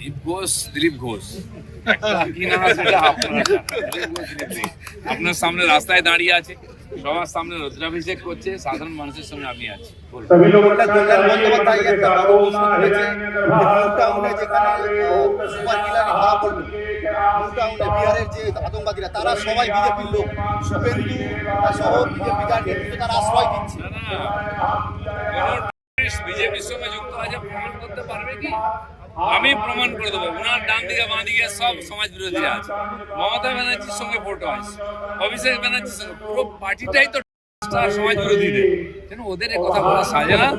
দীপ ঘোষ, দিলীপ ঘোষ কি না সেটা আপনার সামনে রাস্তায় দাঁড়িয়ে আছে, সবার সামনে রুদ্রাভিষেক করছে, সাধারণ মানুষের সঙ্গে আমি আছি। বিহারের যে আতঙ্কবাদীরা তারা সবাই বিজেপির লোক, শুভেন্দু সহ বিজেপি যার নেতৃত্ব তারা আশ্রয় দিচ্ছে। বিজেপির সঙ্গে যুক্ত আছে প্রমাণ করতে পারবে কি? আমি প্রমাণ করে দেবো। ওনার ডান দিকে বাঁ দিকে সব সমাজ বিরোধী আছে। মমতা ব্যানার্জির সঙ্গে ফটো আছে, অভিষেক ব্যানার্জির সঙ্গে, পুরো পার্টিটাই তো সমাজ বিরোধীদের। ওদের কথা বলা সাজা না।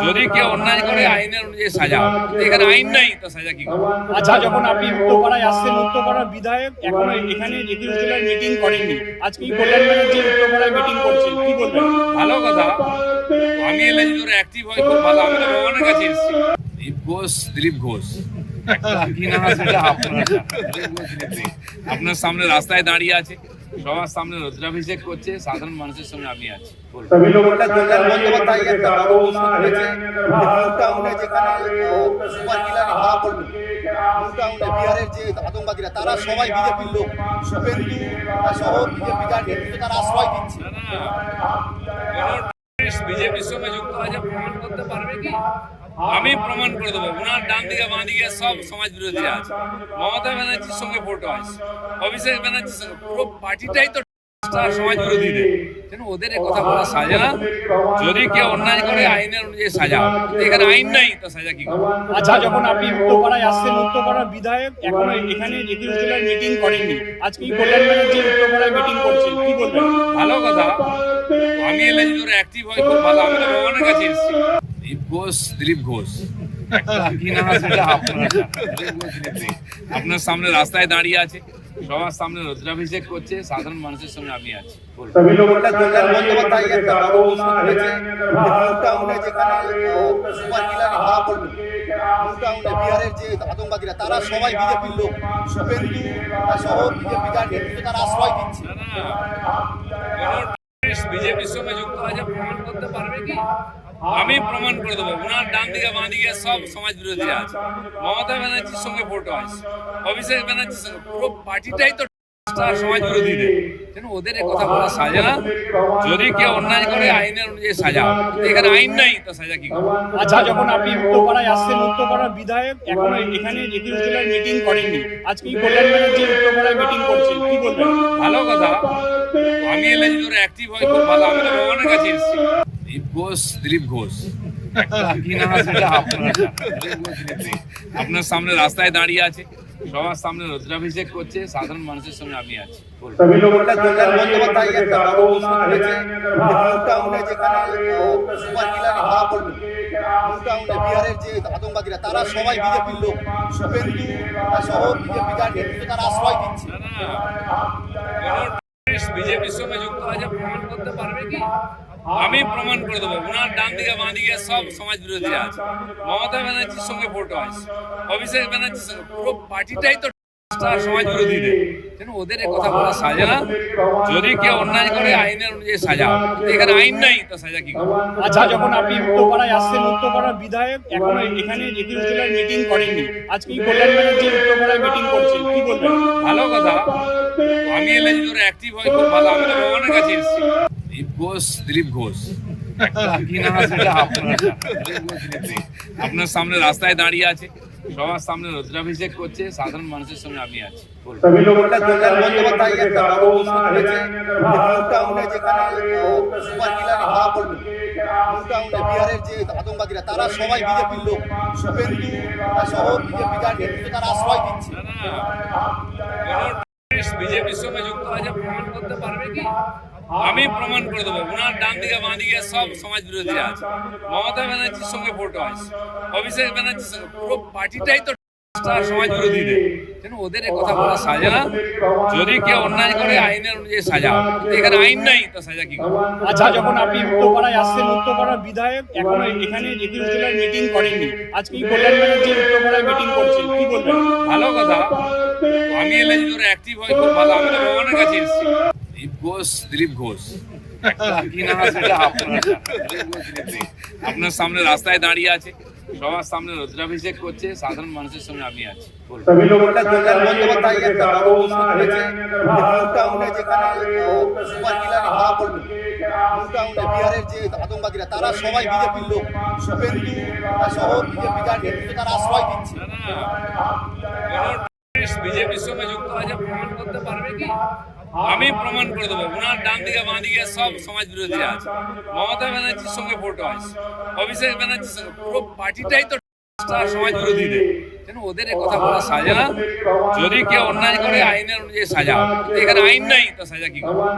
যদি কেউ অন্যায় করে আইনের অনুযায়ী সাজা, এখানে আইন নাই তো সাজা কি? আচ্ছা, যখন আপনি উত্তরপাড়ায় আসছেন, উত্তরপাড়ার বিধায়ক এখনো এখানে 21 জেলার মিটিং করেননি, আজকে কল্যাণ ব্যানার্জি উত্তরপাড়ায় মিটিং করছেন, কি বলবেন? ভালো কথা। আমি এলে যদি ওরা অ্যাক্টিভ হয় খুব ভালো। আমি তো ভগবানের কাছে এসেছি। দীপ ঘোষ, দিলীপ ঘোষ কি না সেটা আপনার সামনে রাস্তায় দাঁড়িয়ে আছে, সবার সামনে রুদ্রাভিষেক করছে, সাধারণ মানুষের সঙ্গে আমি আছি। বিহারের যে আতঙ্কবাদীরা তারা সবাই বিজেপির লোক, শুভেন্দু সহ বিজেপি যার নেতৃত্ব তারা আশ্রয় দিচ্ছে। বিজেপির সঙ্গে যুক্ত আছে প্রমাণ করতে পারবে কি? আমি প্রমাণ করে দেবো। ওনার ডান দিকে বাঁ দিকে সব সমাজ বিরোধী আছে। মমতা ব্যানার্জির সঙ্গে ফটো আছে, অভিষেক ব্যানার্জির সঙ্গে, পুরো পার্টিটাই তো সমাজ বিরোধীদের। ওদের কথা বলা সাজা না। যদি কেউ অন্যায় করে আইনের অনুযায়ী সাজা, এখানে আইন নাই তো সাজা কি? আচ্ছা, যখন আপনি উত্তরপাড়ায় আসছেন, উত্তরপাড়ার বিধায়ক এখনো এখানে 21 জেলার মিটিং করেননি, আজকে কল্যাণ ব্যানার্জি উত্তরপাড়ায় মিটিং করছেন, কি বলবেন? ভালো কথা। আমি এলে যদি ওরা অ্যাক্টিভ হয় খুব ভালো। আমি তো ভগবানের কাছে এসেছি। দীপ ঘোষ, দিলীপ ঘোষ কি না সেটা আপনার সামনে রাস্তায় দাঁড়িয়ে আছে, সবার সামনে রুদ্রাভিষেক করছে, সাধারণ মানুষের সঙ্গে আমি আছি। বিহারের যে আতঙ্কবাদীরা তারা সবাই বিজেপির লোক, শুভেন্দু সহ বিজেপি যার নেতৃত্ব তারা আশ্রয় দিচ্ছে। বিজেপির সঙ্গে যুক্ত আছে প্রমাণ করতে পারবে কি? আমি প্রমাণ করে দেবো। ওনার ডান দিকে বাঁ দিকে সব সমাজ বিরোধী আছে। মমতা ব্যানার্জির সঙ্গে ফটো আছে, অভিষেক ব্যানার্জির সঙ্গে, পুরো পার্টিটাই তো সমাজ বিরোধীদের। ওদের কথা বলা সাজা না। যদি কেউ অন্যায় করে আইনের অনুযায়ী সাজা, এখানে আইন নাই তো সাজা কি? আচ্ছা, যখন আপনি উত্তরপাড়ায় আসছেন, উত্তরপাড়ার বিধায়ক এখনো এখানে 21 জেলার মিটিং করেননি, আজকে কল্যাণ ব্যানার্জি উত্তরপাড়ায় মিটিং করছেন, কি বলবেন? ভালো কথা। আমি এলে যদি ওরা অ্যাক্টিভ হয় খুব ভালো। আমি তো ভগবানের কাছে এসেছি। দীপ ঘোষ, দিলীপ ঘোষ কি না সেটা আপনার সামনে রাস্তায় দাঁড়িয়ে আছে, সবার সামনে রুদ্রাভিষেক করছে, সাধারণ মানুষের সঙ্গে আমি আছি। বিহারের যে আতঙ্কবাদীরা তারা সবাই বিজেপির লোক, শুভেন্দু সহ বিজেপি যার নেতৃত্ব তারা আশ্রয় দিচ্ছে। বিজেপির সঙ্গে যুক্ত আছে প্রমাণ করতে পারবে কি? আমি প্রমাণ করে দেবো। ওনার ডান দিকে বাঁ দিকে সব সমাজ বিরোধী আছে। মমতা ব্যানার্জির সঙ্গে ফটো আছে, অভিষেক ব্যানার্জির সঙ্গে, পুরো পার্টিটাই তো সমাজ বিরোধীদের। ওদের কথা বলা সাজা না। যদি কেউ অন্যায় করে আইনের অনুযায়ী সাজা, এখানে আইন নাই তো সাজা কি? আচ্ছা, যখন আপনি উত্তরপাড়ায় আসছেন, উত্তরপাড়ার বিধায়ক এখনো এখানে 21 জেলার মিটিং করেননি, আজকে কল্যাণ ব্যানার্জি উত্তরপাড়ায় মিটিং করছেন, কি বলবেন? ভালো কথা। আমি এলে যদি ওরা অ্যাক্টিভ হয় খুব ভালো। আমি তো ভগবানের কাছে এসেছি। দীপ ঘোষ, দিলীপ ঘোষ কি না সেটা আপনার সামনে রাস্তায় দাঁড়িয়ে আছে, সবার সামনে রুদ্রাভিষেক করছে, সাধারণ মানুষের সঙ্গে আমি আছি। বিহারের যে আতঙ্কবাদীরা তারা সবাই বিজেপির লোক, শুভেন্দু সহ বিজেপি যার নেতৃত্ব তারা আশ্রয় দিচ্ছে। বিজেপির সঙ্গে যুক্ত আছে প্রমাণ করতে পারবে কি? আমি প্রমাণ করে দেবো। ওনার ডান দিকে বাঁ দিকে সব সমাজ বিরোধী আছে। মমতা ব্যানার্জির সঙ্গে ফটো আছে, অভিষেক ব্যানার্জির সঙ্গে, পুরো পার্টিটাই তো সমাজ বিরোধীদের। ওদের কথা বলা সাজা না। যদি কেউ অন্যায় করে আইনের অনুযায়ী সাজা, এখানে আইন নাই তো সাজা কি? আচ্ছা, যখন আপনি উত্তরপাড়ায় আসছেন, উত্তরপাড়ার বিধায়ক এখনো এখানে 21 জেলার মিটিং করেননি, আজকে কল্যাণ ব্যানার্জি উত্তরপাড়ায় মিটিং করছেন, কি বলবেন? ভালো কথা। আমি এলে যদি ওরা অ্যাক্টিভ হয় খুব ভালো। আমি তো ভগবানের কাছে এসেছি। দীপ ঘোষ, দিলীপ ঘোষ কি না সেটা আপনার সামনে রাস্তায় দাঁড়িয়ে আছে, সবার সামনে রুদ্রাভিষেক করছে, সাধারণ মানুষের সঙ্গে আমি আছি। বলুন। ওটা কল্যাণ বন্দ্যোপাধ্যায় একটা বড় প্রশ্ন তুলেছে যে নিউ টাউনে যেখানে সুপার কিলারে ধরা পড়লো, নিউ টাউনে বিহারের যে আতঙ্কবাদীরা তারা সবাই বিজেপির লোক, শুভেন্দু সহ বিজেপি যার নেতৃত্ব তারা আশ্রয় দিচ্ছে। না না, বিজেপির সঙ্গে যুক্ত আছে প্রমাণ করতে পারবে কি? আমি প্রমাণ করে দেবো। ওনার ডান দিকে বাঁ দিকে সব সমাজ বিরোধীরা আছে। মমতা ব্যানার্জির সঙ্গে ফটো আছে, অভিষেক ব্যানার্জির সঙ্গে, পুরো পার্টিটাই তো সমাজ বিরোধীদের। কেন ওদের এ কথা বলা সাজা না? যদি কেউ অন্যায় করে আইনের অনুযায়ী সাজা, এখানে আইন নাই তো সাজা কি করে?